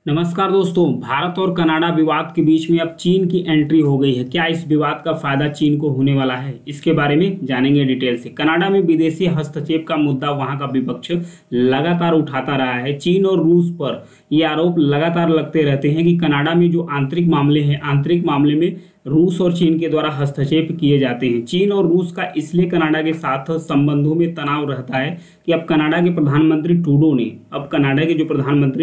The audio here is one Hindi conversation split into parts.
नमस्कार दोस्तों। भारत और कनाडा विवाद के बीच में अब चीन की एंट्री हो गई है। क्या इस विवाद का फायदा चीन को होने वाला है, इसके बारे में जानेंगे डिटेल से। कनाडा में विदेशी हस्तक्षेप का मुद्दा वहां का विपक्ष लगातार उठाता रहा है। चीन और रूस पर ये आरोप लगातार लगते रहते हैं कि कनाडा में जो आंतरिक मामले हैं, आंतरिक मामले में रूस और चीन के द्वारा हस्तक्षेप किए जाते हैं। चीन और रूस का इसलिए कनाडा के साथ संबंधों में तनाव रहता है कि अब कनाडा के प्रधानमंत्री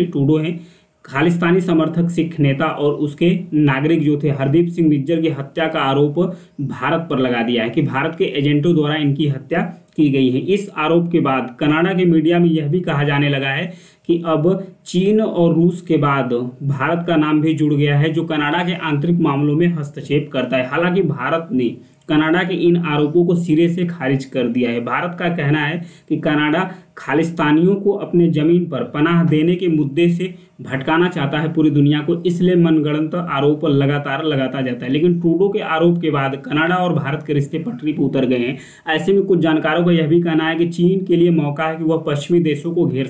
ट्रूडो हैं, खालिस्तानी समर्थक सिख नेता और उसके नागरिक जो थे हरदीप सिंह निज्जर की हत्या का आरोप भारत पर लगा दिया है कि भारत के एजेंटों द्वारा इनकी हत्या की गई है। इस आरोप के बाद कनाडा के मीडिया में यह भी कहा जाने लगा है कि अब चीन और रूस के बाद भारत का नाम भी जुड़ गया है जो कनाडा के आंतरिक मामलों में हस्तक्षेप करता है। हालांकि भारत ने कनाडा के इन आरोपों को सिरे से खारिज कर दिया है। भारत का कहना है कि कनाडा खालिस्तानियों को अपने जमीन पर पनाह देने के मुद्दे से भटकाना चाहता है पूरी दुनिया को, इसलिए मनगढ़ंत आरोप लगातार लगाता जाता है। लेकिन ट्रूडो के आरोप के बाद कनाडा और भारत के रिश्ते पटरी पर उतर गए हैं। ऐसे में कुछ जानकारों का यह भी कहना है कि चीन के लिए मौका है कि वह पश्चिमी देशों को घेर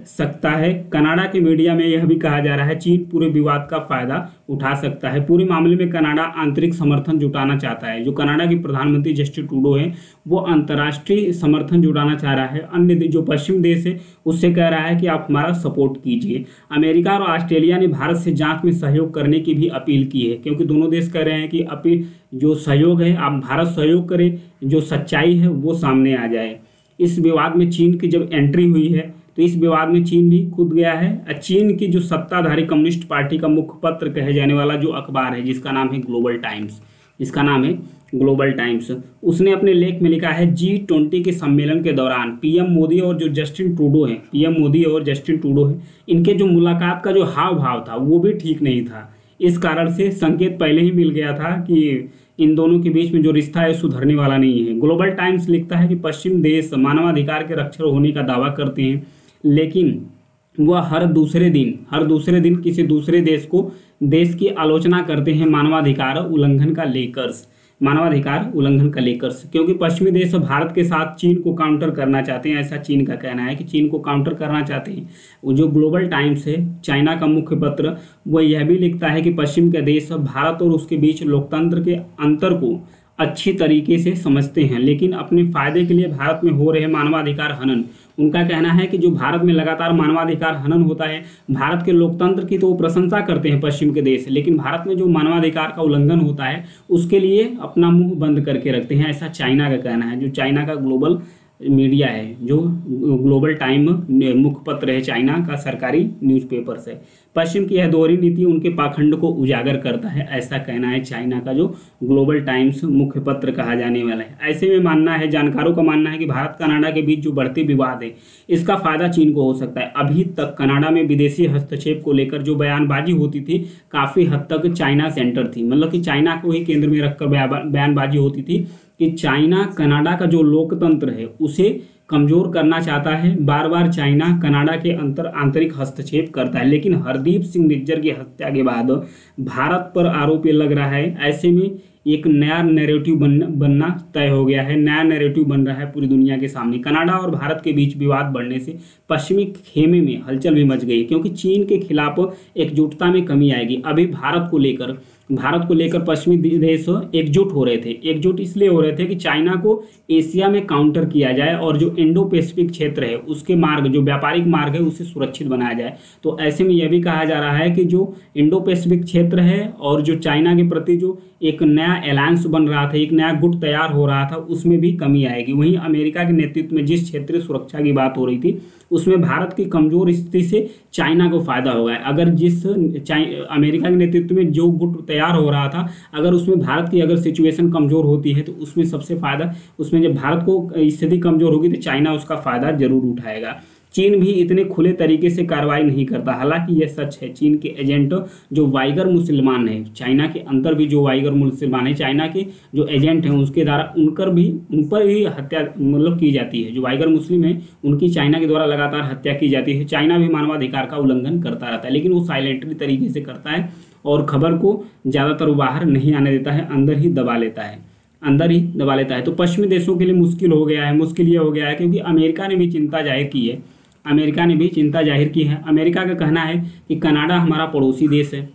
सकता है। कनाडा के मीडिया में यह भी कहा जा रहा है चीन पूरे विवाद का फायदा उठा सकता है। पूरे मामले में कनाडा आंतरिक समर्थन जुटाना चाहता है। जो कनाडा के प्रधानमंत्री जस्टिन ट्रूडो हैं वो अंतर्राष्ट्रीय समर्थन जुटाना चाह रहा है। अन्य जो पश्चिम देश है उससे कह रहा है कि आप हमारा सपोर्ट कीजिए। अमेरिका और ऑस्ट्रेलिया ने भारत से जांच में सहयोग करने की भी अपील की है, क्योंकि दोनों देश कह रहे हैं कि अपील जो सहयोग है आप भारत सहयोग करे, जो सच्चाई है वो सामने आ जाए। इस विवाद में चीन की जब एंट्री हुई है तो इस विवाद में चीन भी कूद गया है। चीन की जो सत्ताधारी कम्युनिस्ट पार्टी का मुखपत्र कहे जाने वाला जो अखबार है जिसका नाम है ग्लोबल टाइम्स, उसने अपने लेख में लिखा है G20 के सम्मेलन के दौरान पीएम मोदी और जस्टिन ट्रूडो हैं, इनके जो मुलाकात का जो हाव भाव था वो भी ठीक नहीं था। इस कारण से संकेत पहले ही मिल गया था कि इन दोनों के बीच में जो रिश्ता है सुधरने वाला नहीं है। ग्लोबल टाइम्स लिखता है कि पश्चिम देश मानवाधिकार के रक्षक होने का दावा करते हैं, लेकिन वह हर दूसरे दिन किसी दूसरे देश की आलोचना करते हैं मानवाधिकार उल्लंघन का लेकर, क्योंकि पश्चिमी देश भारत के साथ चीन को काउंटर करना चाहते हैं। ऐसा चीन का कहना है कि चीन को काउंटर करना चाहते हैं। वो जो ग्लोबल टाइम्स है चाइना का मुख्य पत्र, वह यह भी लिखता है कि पश्चिम के देश भारत और उसके बीच लोकतंत्र के अंतर को अच्छी तरीके से समझते हैं, लेकिन अपने फायदे के लिए भारत में हो रहे मानवाधिकार हनन, उनका कहना है कि जो भारत में लगातार मानवाधिकार हनन होता है, भारत के लोकतंत्र की तो वो प्रशंसा करते हैं पश्चिम के देश, लेकिन भारत में जो मानवाधिकार का उल्लंघन होता है उसके लिए अपना मुंह बंद करके रखते हैं। ऐसा चाइना का कहना है। जो चाइना का ग्लोबल मीडिया है, जो ग्लोबल टाइम मुखपत्र है चाइना का सरकारी न्यूज़पेपर है, पश्चिम की यह दोहरी नीति उनके पाखंड को उजागर करता है। ऐसा कहना है चाइना का जो ग्लोबल टाइम्स मुख्य पत्र कहा जाने वाला है। ऐसे में जानकारों का मानना है कि भारत कनाडा के बीच जो बढ़ते विवाद है इसका फायदा चीन को हो सकता है। अभी तक कनाडा में विदेशी हस्तक्षेप को लेकर जो बयानबाजी होती थी काफी हद तक चाइना सेंटर थी, मतलब कि चाइना को ही केंद्र में रखकर बयानबाजी होती थी कि चाइना कनाडा का जो लोकतंत्र है उसे कमजोर करना चाहता है। बार बार चाइना कनाडा के आंतरिक हस्तक्षेप करता है, लेकिन हरदीप सिंह निज्जर की हत्या के बाद भारत पर आरोप ये लग रहा है। ऐसे में एक नया नैरेटिव बनना तय हो गया है, नया नैरेटिव बन रहा है पूरी दुनिया के सामने। कनाडा और भारत के बीच विवाद बढ़ने से पश्चिमी खेमे में हलचल भी मच गई, क्योंकि चीन के खिलाफ एकजुटता में कमी आएगी। अभी भारत को लेकर पश्चिमी देश एकजुट हो रहे थे। एकजुट इसलिए हो रहे थे कि चाइना को एशिया में काउंटर किया जाए और जो इंडो पैसिफिक क्षेत्र है उसके मार्ग, जो व्यापारिक मार्ग है उसे सुरक्षित बनाया जाए। तो ऐसे में यह भी कहा जा रहा है कि जो इंडो पैसिफिक क्षेत्र है और जो चाइना के प्रति जो एक नया अलायंस बन रहा था, एक नया गुट तैयार हो रहा था, उसमें भी कमी आएगी। वहीं अमेरिका के नेतृत्व में जिस क्षेत्रीय सुरक्षा की बात हो रही थी उसमें भारत की कमजोर स्थिति से चाइना को फायदा होगा। अगर अमेरिका के नेतृत्व में जो गुट तैयार हो रहा था, अगर उसमें भारत की अगर सिचुएशन कमजोर होती है तो उसमें सबसे फायदा, उसमें जब भारत को स्थिति कमजोर होगी तो चाइना उसका फायदा जरूर उठाएगा। चीन भी इतने खुले तरीके से कार्रवाई नहीं करता। हालांकि यह सच है, चीन के एजेंट जो वाइगर मुसलमान हैं, चाइना के अंदर भी जो वाइगर मुसलमान हैं, चाइना के जो एजेंट हैं उसके द्वारा उन पर भी हत्या मतलब की जाती है। जो वाइगर मुस्लिम हैं उनकी चाइना के द्वारा लगातार हत्या की जाती है। चाइना भी मानवाधिकार का उल्लंघन करता रहता है, लेकिन वो साइलेंटली तरीके से करता है और खबर को ज़्यादातर बाहर नहीं आने देता है, अंदर ही दबा लेता है। तो पश्चिमी देशों के लिए मुश्किल ये हो गया है, क्योंकि अमेरिका ने भी चिंता जाहिर की है अमेरिका ने भी चिंता जाहिर की है। अमेरिका का कहना है कि कनाडा हमारा पड़ोसी देश है,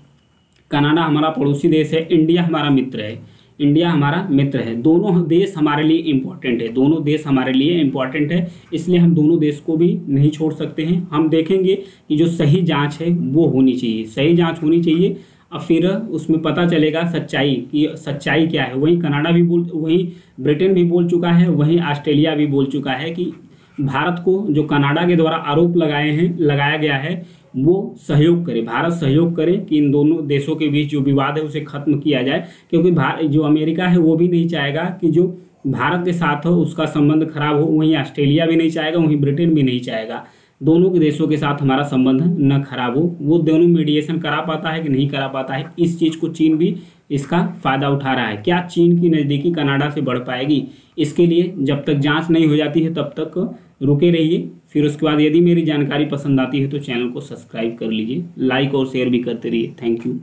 कनाडा हमारा पड़ोसी देश है, इंडिया हमारा मित्र है, इंडिया हमारा मित्र है, दोनों देश हमारे लिए इम्पोर्टेंट है, दोनों देश हमारे लिए इम्पोर्टेंट है, इसलिए हम दोनों देश को भी नहीं छोड़ सकते हैं। हम देखेंगे कि जो सही जांच है वो होनी चाहिए, सही जांच होनी चाहिए, और फिर उसमें पता चलेगा सच्चाई कि सच्चाई क्या है। वहीं कनाडा भी वहीं ब्रिटेन भी बोल चुका है, वहीं ऑस्ट्रेलिया भी बोल चुका है कि भारत को जो कनाडा के द्वारा आरोप लगाया गया है वो सहयोग करे, भारत सहयोग करे कि इन दोनों देशों के बीच जो विवाद है उसे खत्म किया जाए, क्योंकि जो अमेरिका है वो भी नहीं चाहेगा कि जो भारत के साथ हो उसका संबंध खराब हो, वहीं ऑस्ट्रेलिया भी नहीं चाहेगा, वहीं ब्रिटेन भी नहीं चाहेगा दोनों के देशों के साथ हमारा संबंध न खराब हो। वो दोनों मीडिएशन करा पाता है कि नहीं करा पाता है, इस चीज़ को चीन भी इसका फ़ायदा उठा रहा है। क्या चीन की नज़दीकी कनाडा से बढ़ पाएगी? इसके लिए जब तक जांच नहीं हो जाती है तब तक रुके रहिए। फिर उसके बाद यदि मेरी जानकारी पसंद आती है तो चैनल को सब्सक्राइब कर लीजिए, लाइक और शेयर भी करते रहिए। Thank you.